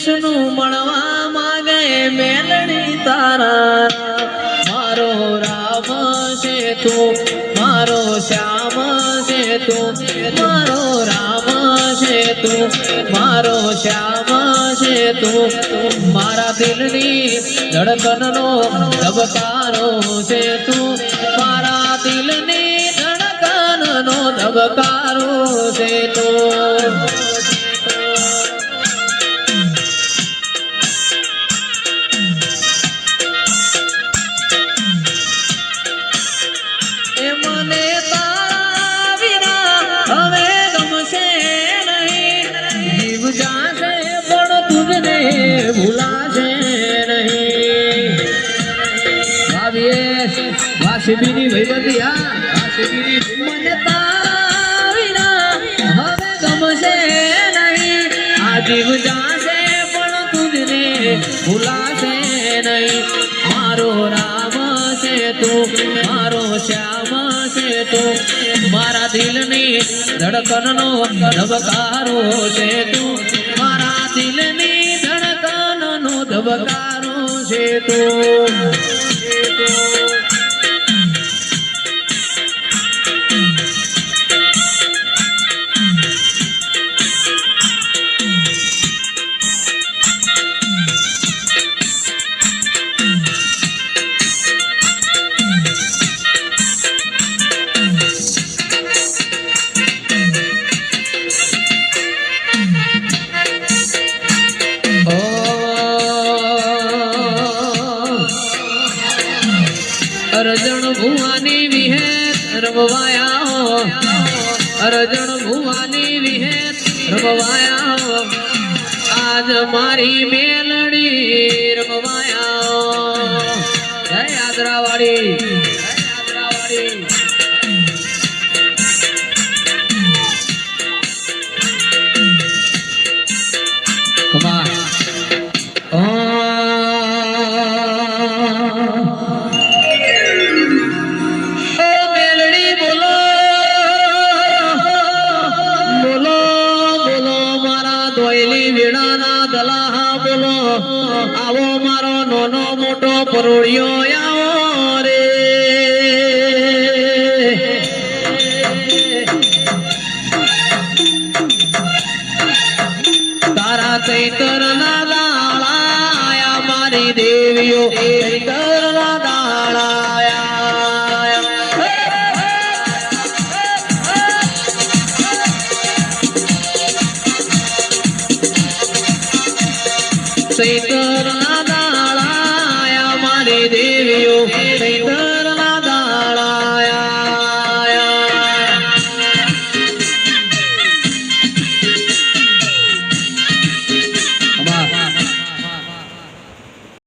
વિષ્ણુ મળવા માગે મેલડી તારા મારો રામ છે તું મારો શ્યામ છે તું મારો રામ છે તું મારો શ્યામ છે તું મારા દિલની ધડકનનો ધબકારો છે તું મારા દિલની ધડકનનો ધબકારો છે તું ભૂલાશે નહીં વાસીબીની વહીવટી વાસીબીની મને તારા વિના હવે ગમશે નહીં આ જીવ જાશે પણ તુજને ભૂલાશે નહીં મારો રામ છે તું મારો શ્યામ છે તું મારા દિલની ધડકનનો ધબકારો છે તું મારા દિલની ધડકનનો ધબકારો છે તું અરજણ ભુવાની વિહેત રમવાયા અરજણ ભુવાની વિહેત રમવાયા આજ મારી મેલડી રમવાયા જય આદરાવાડી કમા આવો મારો નાનો મોટો પરોળિયો આવો રે તારા ચૈતર ના દાળા મારી દેવીઓ ચૈતર ના દાળા ચૈતર